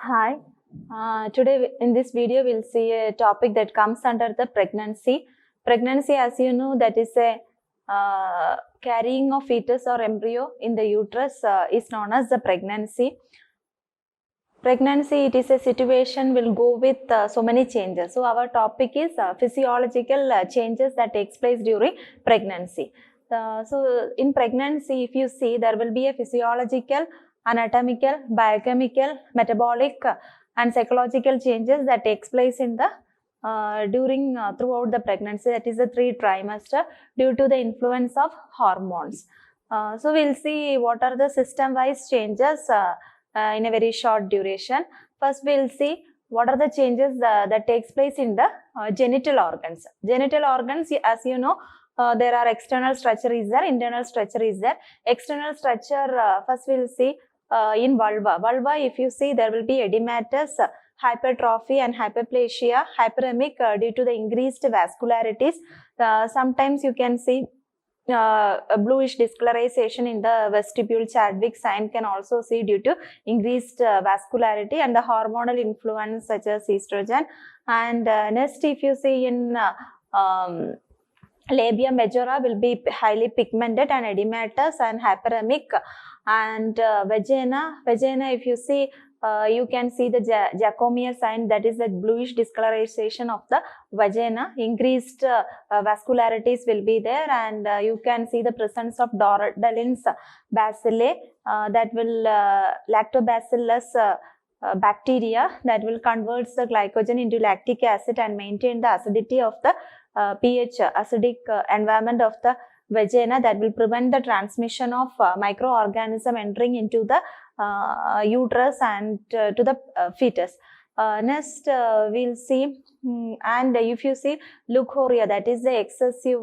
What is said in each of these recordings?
Hi. Today in this video we'll see a topic that comes under the pregnancy. Pregnancy, as you know, that is a carrying of fetus or embryo in the uterus is known as the pregnancy. Pregnancy, it is a situation will go with so many changes. So our topic is physiological changes that takes place during pregnancy. So in pregnancy, if you see, there will be a physiological, anatomical, biochemical, metabolic and psychological changes that takes place in the during throughout the pregnancy, that is the 3 trimester, due to the influence of hormones. So we'll see what are the system wise changes in a very short duration. First we'll see what are the changes that takes place in the genital organs. Genital organs, as you know, there are external structure is there, internal structure is there. External structure, first we'll see in vulva. Vulva, if you see, there will be edematous, hypertrophy and hyperplasia, hyperemic due to the increased vascularities. Sometimes you can see a bluish discolorization in the vestibule. Chadwick sign can also see due to increased vascularity and the hormonal influence such as estrogen. And next, if you see in labia majora will be highly pigmented and edematous and hyperemic. And vagina, if you see, you can see the Jacomia sign, that is the bluish discolorization of the vagina. Increased vascularities will be there, and you can see the presence of Dalins bacilli, that will lactobacillus bacteria that will convert the glycogen into lactic acid and maintain the acidity of the pH, acidic environment of the vagina, that will prevent the transmission of microorganism entering into the uterus and to the fetus. Next, we'll see, and if you see leukorrhea, that is the excessive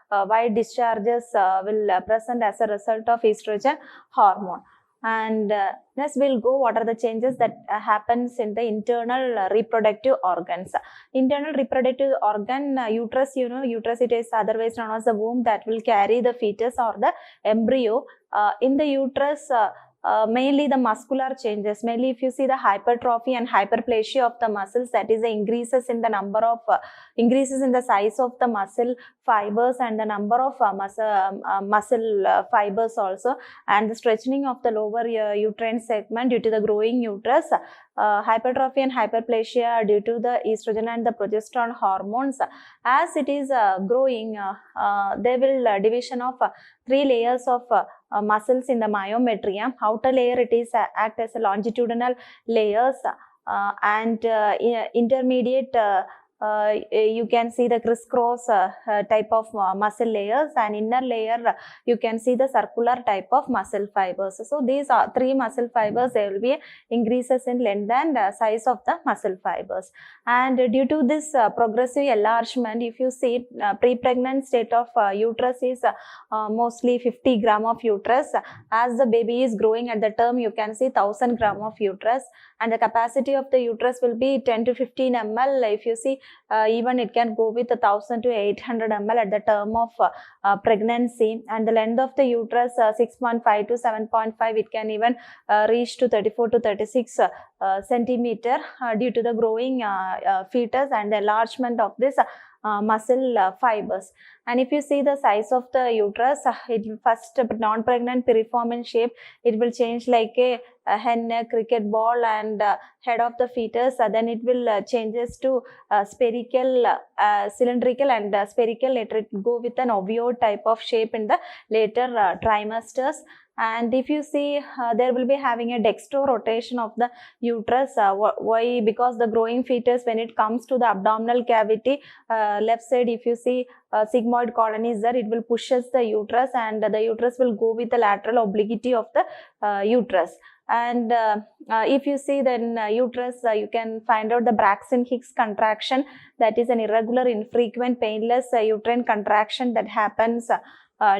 white discharges will present as a result of estrogen hormone. And next we'll go what are the changes that happens in the internal reproductive organs. Internal reproductive organ, uterus, you know, uterus, it is otherwise known as the womb that will carry the fetus or the embryo. In the uterus, mainly the muscular changes, mainly if you see the hypertrophy and hyperplasia of the muscles, that is the increases in the number of increases in the size of the muscle fibers and the number of muscle fibers also, and the stretching of the lower uterine segment due to the growing uterus. Hypertrophy and hyperplasia due to the estrogen and the progesterone hormones. As it is growing, there will division of 3 layers of muscles in the myometrium. Outer layer, it is act as a longitudinal layers, and intermediate, you can see the crisscross type of muscle layers, and inner layer you can see the circular type of muscle fibers. So these are 3 muscle fibers, there will be increases in length and size of the muscle fibers. And due to this progressive enlargement, if you see pre-pregnant state of uterus is mostly 50 gram of uterus. As the baby is growing at the term, you can see 1000 gram of uterus, and the capacity of the uterus will be 10 to 15 ml. If you see, even it can go with 1000 to 800 ml at the term of pregnancy. And the length of the uterus, 6.5 to 7.5, it can even reach to 34 to 36 centimeter due to the growing fetus and the enlargement of this muscle fibers. And if you see the size of the uterus, it will first non-pregnant piriform in shape, it will change like a hen, cricket ball, and head of the fetus. Then it will changes to spherical, cylindrical and spherical. Later it go with an ovule type of shape in the later trimesters. And if you see, there will be having a dextrorotation of the uterus. Why? Because the growing fetus, when it comes to the abdominal cavity, left side, if you see sigmoid colony is there, it will pushes the uterus, and the uterus will go with the lateral obliquity of the uterus. And if you see, then uterus, you can find out the Braxton Hicks contraction, that is an irregular, infrequent, painless uterine contraction that happens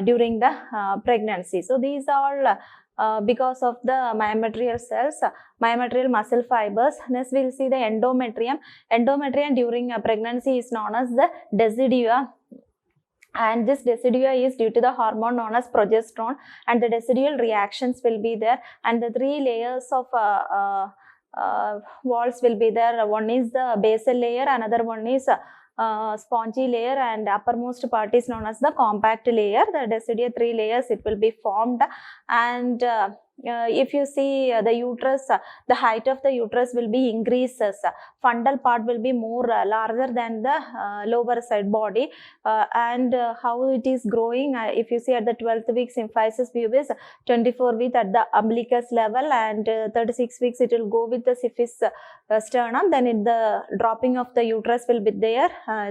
during the pregnancy. So these are because of the myometrial cells, myometrial muscle fibers. Next we'll see the endometrium. Endometrium during pregnancy is known as the decidua. And this decidua is due to the hormone known as progesterone, and the decidual reactions will be there, and the 3 layers of walls will be there. One is the basal layer, another one is spongy layer, and uppermost part is known as the compact layer. The deciduous 3 layers it will be formed, and if you see the uterus, the height of the uterus will be increases. Fundal part will be more larger than the lower side body, and how it is growing. If you see at the 12th week, symphysis pubis, 24 week at the umbilicus level, and 36 weeks it will go with the syphis sternum. Then the dropping of the uterus will be there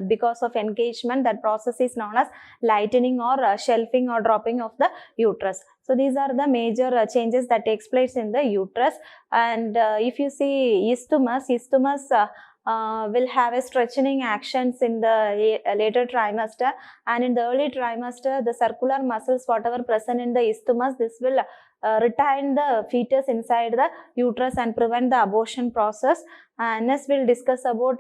because of engagement. That process is known as lightening or shelving or dropping of the uterus. So these are the major changes that takes place in the uterus. And if you see isthmus will have a stretching actions in the later trimester, and in the early trimester the circular muscles whatever present in the isthmus, this will retain the fetus inside the uterus and prevent the abortion process. And next we'll discuss about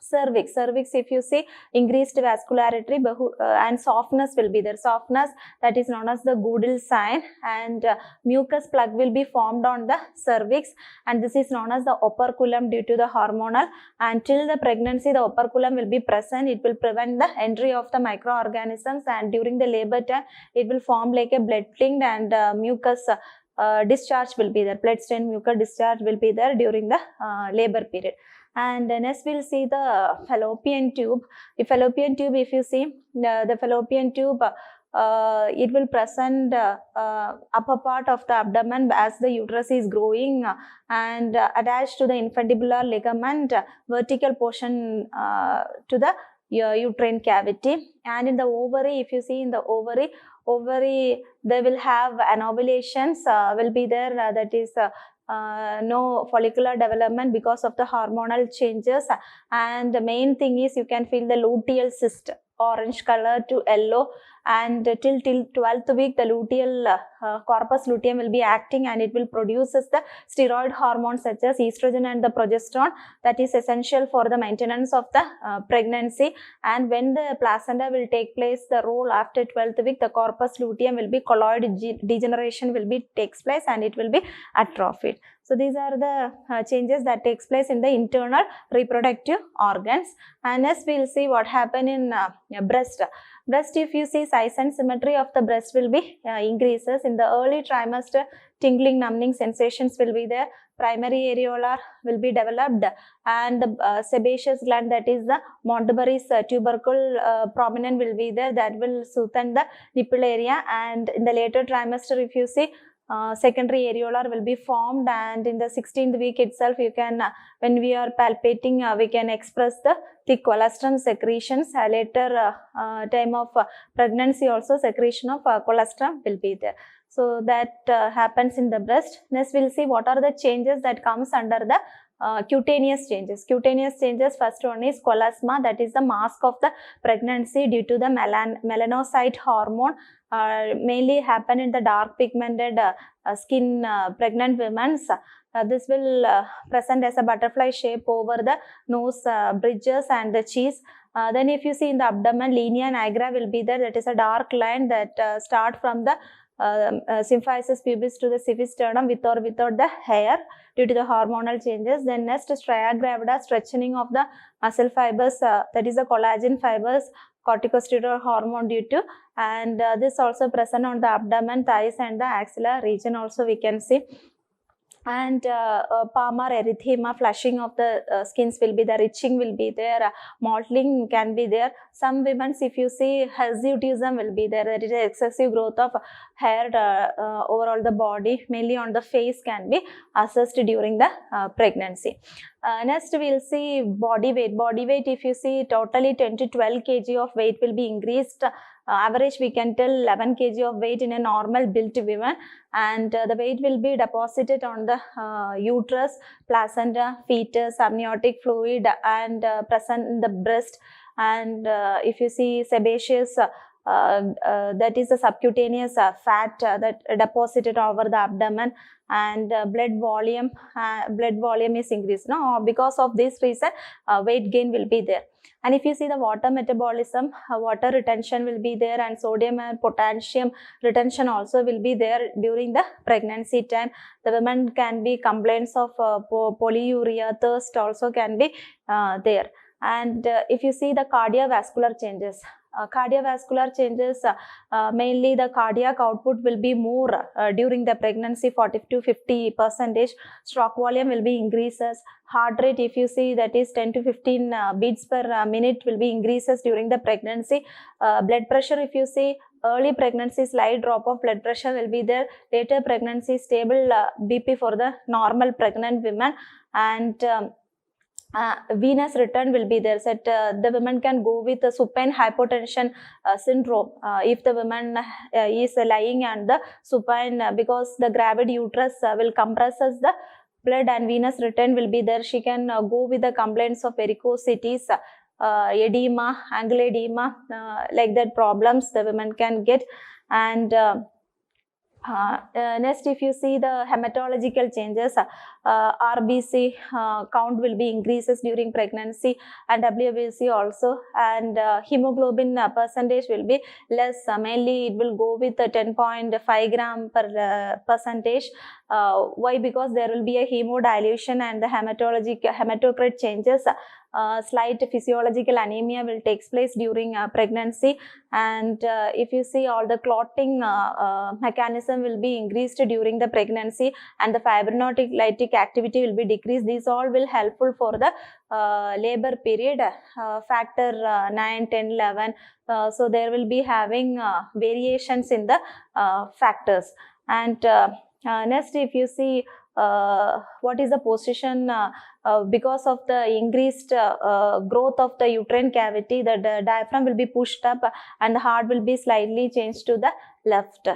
cervix. Cervix, if you see, increased vascularity and softness will be there. Softness, that is known as the Goodell sign, and mucus plug will be formed on the cervix, and this is known as the operculum due to the hormonal. Until the pregnancy, the operculum will be present. It will prevent the entry of the microorganisms, and during the labor time it will form like a blood tinged and mucus discharge will be there. Blood stained mucus discharge will be there during the labor period. And next we'll see the fallopian tube. The fallopian tube, if you see, the fallopian tube it will present upper part of the abdomen as the uterus is growing, and attached to the infundibular ligament, vertical portion to the uterine cavity. And in the ovary, if you see in the ovary they will have anovulations will be there, that is no follicular development because of the hormonal changes. And the main thing is you can feel the luteal cyst, orange color to yellow, and till 12th week the luteal corpus luteum will be acting, and it will produce the steroid hormones such as estrogen and the progesterone, that is essential for the maintenance of the pregnancy. And when the placenta will take place, the role after 12th week, the corpus luteum will be colloid degeneration will be takes place, and it will be atrophied. So these are the changes that takes place in the internal reproductive organs. And next we'll see what happen in breast. Breast, if you see, size and symmetry of the breast will be increases. In the early trimester, tingling, numbing sensations will be there. Primary areolar will be developed, and the sebaceous gland, that is the Montgomery's tubercle prominent will be there, that will soothe the nipple area. And in the later trimester, if you see, secondary areolar will be formed, and in the 16th week itself you can when we are palpating we can express the thick colostrum secretions. Later time of pregnancy also secretion of colostrum will be there. So that happens in the breast. Next we'll see what are the changes that comes under the cutaneous changes. Cutaneous changes, first one is chloasma, that is the mask of the pregnancy due to the melanocyte hormone, mainly happen in the dark pigmented skin pregnant women. This will present as a butterfly shape over the nose bridges and the cheeks. Then if you see in the abdomen, linea nigra will be there, that is a dark line that start from the symphysis pubis to the syphis sternum with or without the hair due to the hormonal changes. Then next, stria gravida, stretching of the muscle fibers, that is the collagen fibers, corticosteroid hormone due to, and this also present on the abdomen, thighs and the axilla region also we can see. And palmar erythema, flushing of the skins will be there, itching will be there, mottling can be there. Some women, if you see, hirsutism will be there, that is excessive growth of hair overall the body, mainly on the face, can be assessed during the pregnancy. Next we'll see body weight. Body weight, if you see, totally 10 to 12 kg of weight will be increased. Average we can tell 11 kg of weight in a normal built woman, and the weight will be deposited on the uterus, placenta, fetus, amniotic fluid, and present in the breast. And if you see sebaceous that is the subcutaneous fat that deposited over the abdomen, and blood volume is increased. No, because of this reason, weight gain will be there. And if you see the water metabolism, water retention will be there, and sodium and potassium retention also will be there during the pregnancy time. The women can be complaints of polyuria, thirst also can be there. And if you see the cardiovascular changes, mainly the cardiac output will be more during the pregnancy, 40 to 50%. Stroke volume will be increases. Heart rate, if you see, that is 10 to 15 beats per minute will be increases during the pregnancy. Blood pressure, if you see, early pregnancy slight drop of blood pressure will be there. Later pregnancy stable BP for the normal pregnant women. And venous return will be there. So the women can go with the supine hypotension syndrome if the woman is lying on the supine, because the gravid uterus will compresses the blood, and venous return will be there. She can go with the complaints of varicosities, edema, angular edema, like that problems the women can get. And next, if you see the hematological changes, RBC count will be increases during pregnancy, and WBC also, and hemoglobin percentage will be less. Mainly it will go with 10.5 gram per percentage. Why? Because there will be a hemodilution, and the hematocrit changes. Slight physiological anemia will take place during pregnancy. And if you see, all the clotting mechanism will be increased during the pregnancy, and the fibrinolytic activity will be decreased. These all will helpful for the labor period, factor 9, 10, 11. So there will be having variations in the factors. And next, if you see, what is the position because of the increased growth of the uterine cavity, the diaphragm will be pushed up, and the heart will be slightly changed to the left.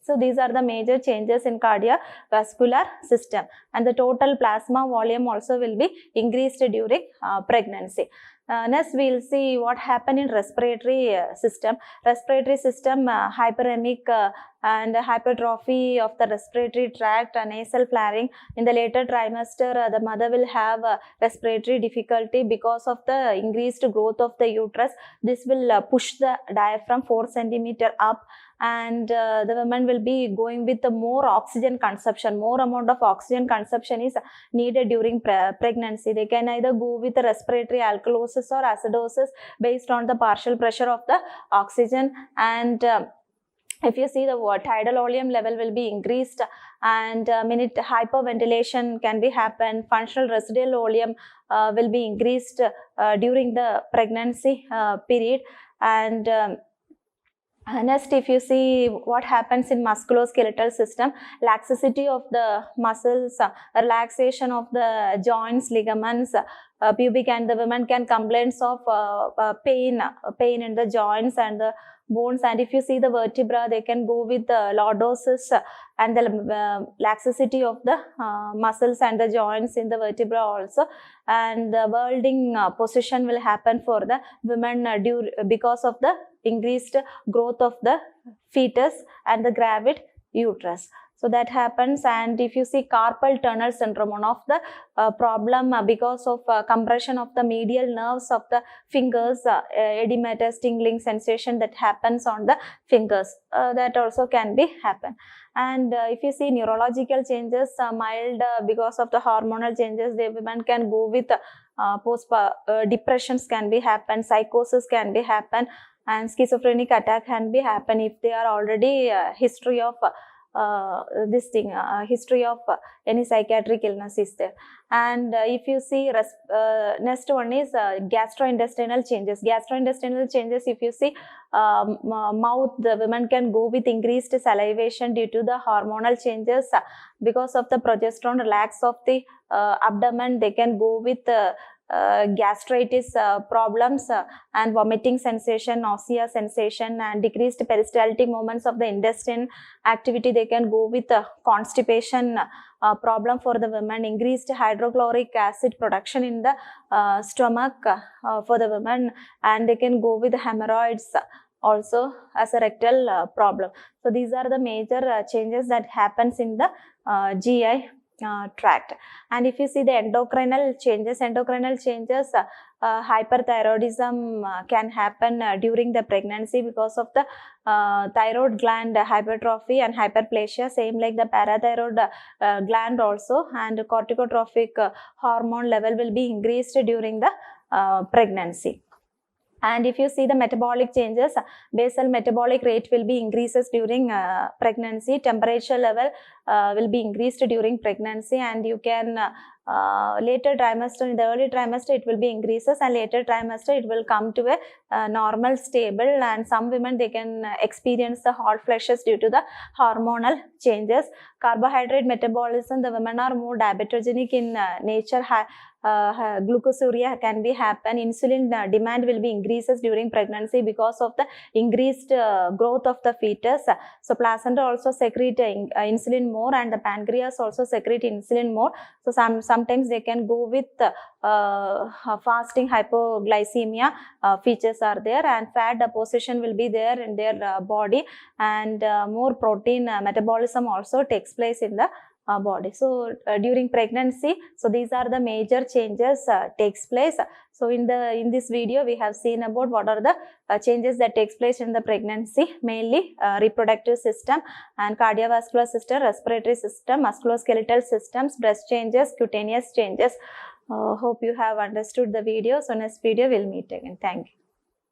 So these are the major changes in cardiovascular system, and the total plasma volume also will be increased during pregnancy. Next, we will see what happened in respiratory system. Respiratory system, hyperemic and hypertrophy of the respiratory tract, nasal flaring. In the later trimester, the mother will have respiratory difficulty because of the increased growth of the uterus. This will push the diaphragm 4 centimeter up, and the woman will be going with the more oxygen consumption. More amount of oxygen consumption is needed during pregnancy. They can either go with the respiratory alkalosis or acidosis based on the partial pressure of the oxygen. And if you see, the tidal volume level will be increased, and minute hyperventilation can be happen. Functional residual volume will be increased during the pregnancy period. And next, if you see what happens in musculoskeletal system, laxity of the muscles, relaxation of the joints, ligaments, pubic, and the women can complaints of pain in the joints and the bones. And if you see the vertebra, they can go with the lordosis and the laxity of the muscles and the joints in the vertebra also. And the worlding position will happen for the women because of the increased growth of the fetus and the gravid uterus. So that happens. And if you see carpal tunnel syndrome, one of the problem because of compression of the medial nerves of the fingers, edematous tingling sensation that happens on the fingers, that also can be happen. And if you see neurological changes, mild because of the hormonal changes, the women can go with depressions can be happen, psychosis can be happen, and schizophrenic attack can be happen if they are already history of history of any psychiatric illness is there. And if you see next one is gastrointestinal changes. Gastrointestinal changes, if you see mouth, the women can go with increased salivation due to the hormonal changes. Because of the progesterone relax of the abdomen, they can go with gastritis problems and vomiting sensation, nausea sensation, and decreased peristaltic movements of the intestine activity. They can go with constipation problem for the women, increased hydrochloric acid production in the stomach for the women, and they can go with hemorrhoids also as a rectal problem. So these are the major changes that happens in the GI tract. And if you see the endocrinal changes, hyperthyroidism can happen during the pregnancy because of the thyroid gland hypertrophy and hyperplasia, same like the parathyroid gland also, and corticotropic hormone level will be increased during the pregnancy. And if you see the metabolic changes, basal metabolic rate will be increases during pregnancy, temperature level will be increased during pregnancy, and you can later trimester, in the early trimester it will be increases, and later trimester it will come to a normal stable, and some women they can experience the hot flushes due to the hormonal changes. Carbohydrate metabolism, the women are more diabetogenic in nature, glucosuria can be happen. Insulin demand will be increases during pregnancy because of the increased growth of the fetus. So placenta also secrete insulin more, and the pancreas also secrete insulin more. So sometimes they can go with fasting hypoglycemia features are there, and fat deposition will be there in their body, and more protein metabolism also takes place in the body. So during pregnancy, so these are the major changes takes place. So in this video we have seen about what are the changes that takes place in the pregnancy, mainly reproductive system and cardiovascular system, respiratory system, musculoskeletal systems, breast changes, cutaneous changes. Hope you have understood the video. So next video we'll meet again. Thank you.